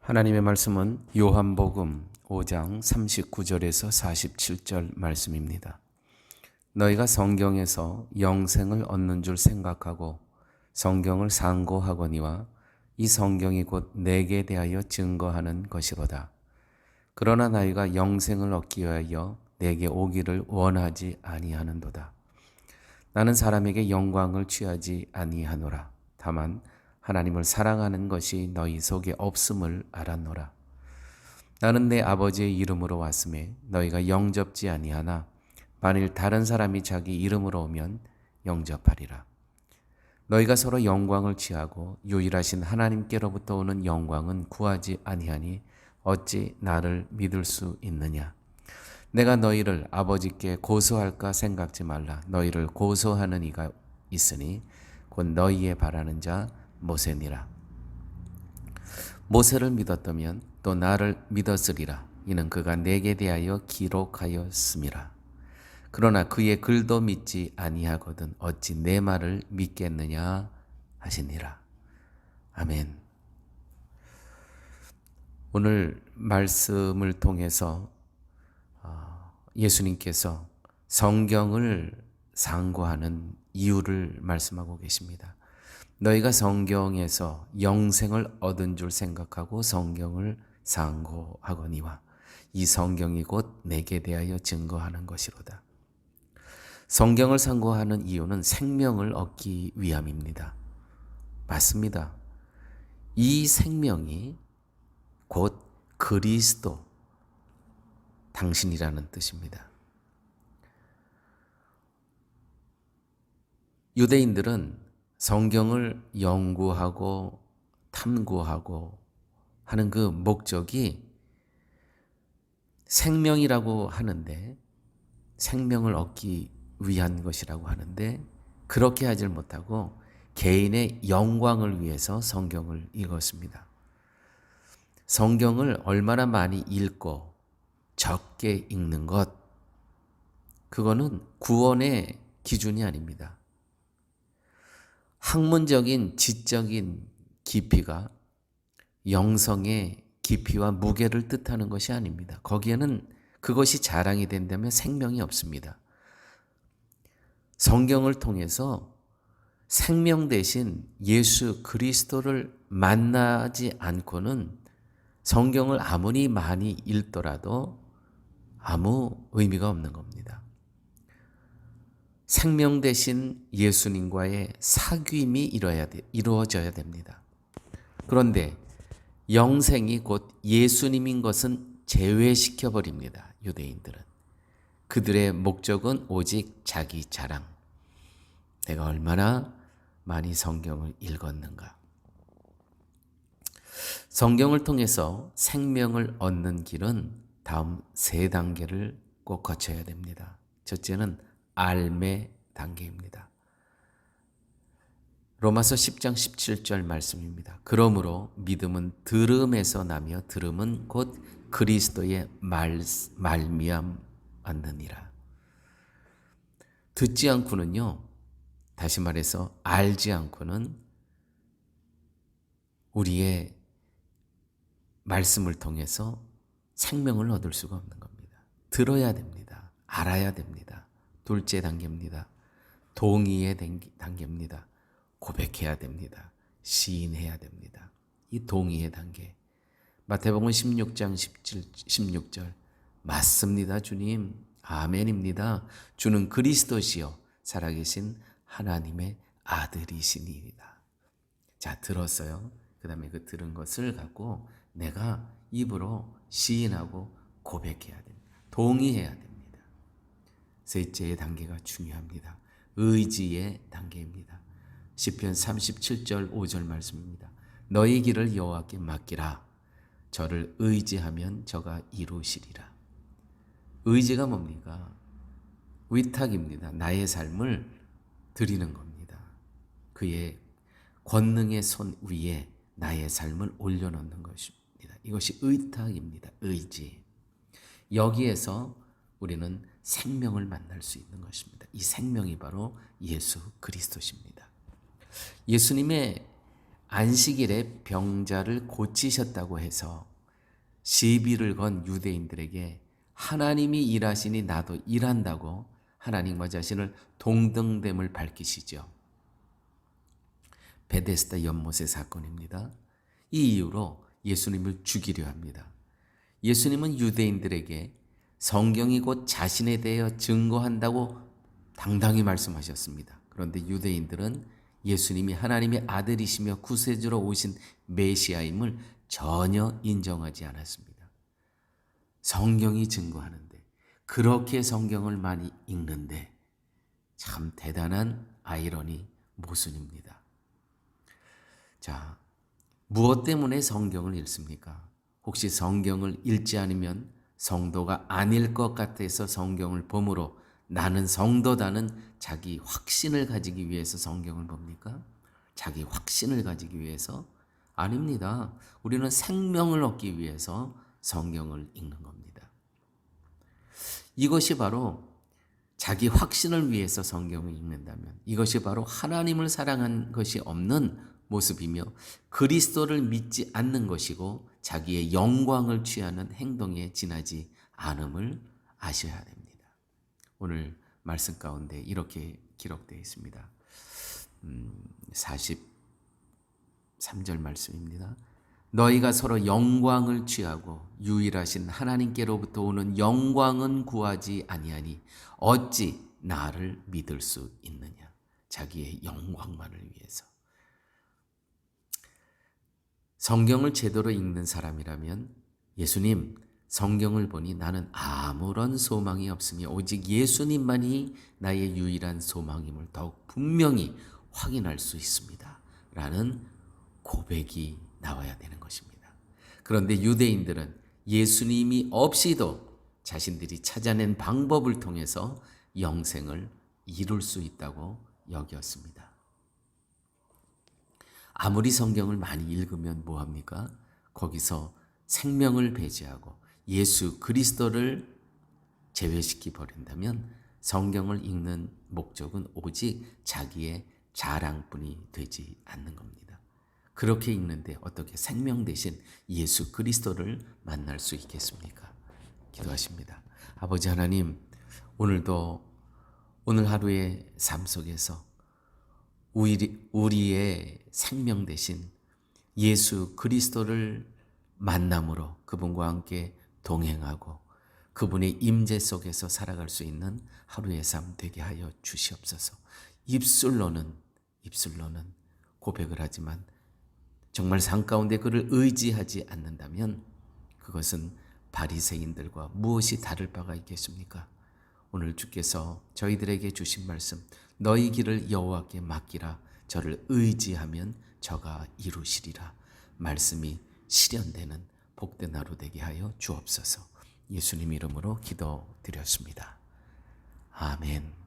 하나님의 말씀은 요한복음 5장 39절에서 47절 말씀입니다. 너희가 성경에서 영생을 얻는 줄 생각하고 성경을 상고하거니와 이 성경이 곧 내게 대하여 증거하는 것이로다. 그러나 너희가 영생을 얻기 위하여 내게 오기를 원하지 아니하는도다. 나는 사람에게 영광을 취하지 아니하노라. 다만 하나님을 사랑하는 것이 너희 속에 없음을 알았노라. 나는 내 아버지의 이름으로 왔음에 너희가 영접지 아니하나 만일 다른 사람이 자기 이름으로 오면 영접하리라. 너희가 서로 영광을 취하고 유일하신 하나님께로부터 오는 영광은 구하지 아니하니 어찌 나를 믿을 수 있느냐. 내가 너희를 아버지께 고소할까 생각지 말라. 너희를 고소하는 이가 있으니 곧 너희의 바라는 자 모세니라. 모세를 믿었다면 또 나를 믿었으리라. 이는 그가 내게 대하여 기록하였음이라. 그러나 그의 글도 믿지 아니하거든 어찌 내 말을 믿겠느냐 하시니라. 아멘. 오늘 말씀을 통해서 예수님께서 성경을 상고하는 이유를 말씀하고 계십니다. 너희가 성경에서 영생을 얻은 줄 생각하고 성경을 상고하거니와 이 성경이 곧 내게 대하여 증거하는 것이로다. 성경을 상고하는 이유는 생명을 얻기 위함입니다. 맞습니다. 이 생명이 곧 그리스도, 당신이라는 뜻입니다. 유대인들은 성경을 연구하고 탐구하고 하는 그 목적이 생명이라고 하는데, 생명을 얻기 위한 것이라고 하는데, 그렇게 하질 못하고 개인의 영광을 위해서 성경을 읽었습니다. 성경을 얼마나 많이 읽고 적게 읽는 것, 그거는 구원의 기준이 아닙니다. 학문적인 지적인 깊이가 영성의 깊이와 무게를 뜻하는 것이 아닙니다. 거기에는 그것이 자랑이 된다면 생명이 없습니다. 성경을 통해서 생명 대신 예수 그리스도를 만나지 않고는 성경을 아무리 많이 읽더라도 아무 의미가 없는 겁니다. 생명 대신 예수님과의 사귐이 이루어져야 됩니다. 그런데 영생이 곧 예수님인 것은 제외시켜버립니다. 유대인들은. 그들의 목적은 오직 자기 자랑. 내가 얼마나 많이 성경을 읽었는가. 성경을 통해서 생명을 얻는 길은 다음 세 단계를 꼭 거쳐야 됩니다. 첫째는 알매 단계입니다. 로마서 10장 17절 말씀입니다. 그러므로 믿음은 들음에서 나며 들음은 곧 그리스도의 말미암 않느니라. 듣지 않고는요, 다시 말해서 알지 않고는 우리의 말씀을 통해서 생명을 얻을 수가 없는 겁니다. 들어야 됩니다. 알아야 됩니다. 둘째 단계입니다. 동의의 단계입니다. 고백해야 됩니다. 시인해야 됩니다. 이 동의의 단계. 마태복음 16장 16절 맞습니다 주님. 아멘입니다. 주는 그리스도시요 살아계신 하나님의 아들이시니이다. 자, 들었어요. 그 다음에 그 들은 것을 갖고 내가 입으로 시인하고 고백해야 됩니다. 동의해야 됩니다. 셋째의 단계가 중요합니다. 의지의 단계입니다. 시편 37절 5절 말씀입니다. 너희 길을 여호와께 맡기라. 저를 의지하면 저가 이루시리라. 의지가 뭡니까? 위탁입니다. 나의 삶을 드리는 겁니다. 그의 권능의 손 위에 나의 삶을 올려놓는 것입니다. 이것이 의탁입니다. 의지. 여기에서 우리는 생명을 만날 수 있는 것입니다. 이 생명이 바로 예수 그리스도십니다. 예수님의 안식일에 병자를 고치셨다고 해서 시비를 건 유대인들에게 하나님이 일하시니 나도 일한다고 하나님과 자신을 동등됨을 밝히시죠. 베데스다 연못의 사건입니다. 이 이유로 예수님을 죽이려 합니다. 예수님은 유대인들에게 성경이 곧 자신에 대하여 증거한다고 당당히 말씀하셨습니다. 그런데 유대인들은 예수님이 하나님의 아들이시며 구세주로 오신 메시아임을 전혀 인정하지 않았습니다. 성경이 증거하는데, 그렇게 성경을 많이 읽는데 참 대단한 아이러니 모순입니다. 자, 무엇 때문에 성경을 읽습니까? 혹시 성경을 읽지 않으면 성도가 아닐 것 같아서 성경을 봄으로 나는 성도다는 자기 확신을 가지기 위해서 성경을 봅니까? 자기 확신을 가지기 위해서? 아닙니다. 우리는 생명을 얻기 위해서 성경을 읽는 겁니다. 이것이 바로 자기 확신을 위해서 성경을 읽는다면 이것이 바로 하나님을 사랑한 것이 없는 모습이며 그리스도를 믿지 않는 것이고 자기의 영광을 취하는 행동에 지나지 않음을 아셔야 됩니다. 오늘 말씀 가운데 이렇게 기록되어 있습니다. 43절 말씀입니다. 너희가 서로 영광을 취하고 유일하신 하나님께로부터 오는 영광은 구하지 아니하니 어찌 나를 믿을 수 있느냐. 자기의 영광만을 위해서. 성경을 제대로 읽는 사람이라면 예수님, 성경을 보니 나는 아무런 소망이 없으며 오직 예수님만이 나의 유일한 소망임을 더욱 분명히 확인할 수 있습니다. 라는 고백이 나와야 되는 것입니다. 그런데 유대인들은 예수님이 없이도 자신들이 찾아낸 방법을 통해서 영생을 이룰 수 있다고 여겼습니다. 아무리 성경을 많이 읽으면 뭐합니까? 거기서 생명을 배제하고 예수 그리스도를 제외시키 버린다면 성경을 읽는 목적은 오직 자기의 자랑뿐이 되지 않는 겁니다. 그렇게 읽는데 어떻게 생명 대신 예수 그리스도를 만날 수 있겠습니까? 기도하십니다. 아버지 하나님, 오늘도 오늘 하루의 삶 속에서 우리의 생명 대신 예수 그리스도를 만남으로 그분과 함께 동행하고 그분의 임재 속에서 살아갈 수 있는 하루의 삶 되게 하여 주시옵소서. 입술로는 고백을 하지만 정말 삶 가운데 그를 의지하지 않는다면 그것은 바리새인들과 무엇이 다를 바가 있겠습니까? 오늘 주께서 저희들에게 주신 말씀, 너희 길을 여호와께 맡기라. 저를 의지하면 저가 이루시리라. 말씀이 실현되는 복된 하루 되게 하여 주옵소서. 예수님 이름으로 기도드렸습니다. 아멘.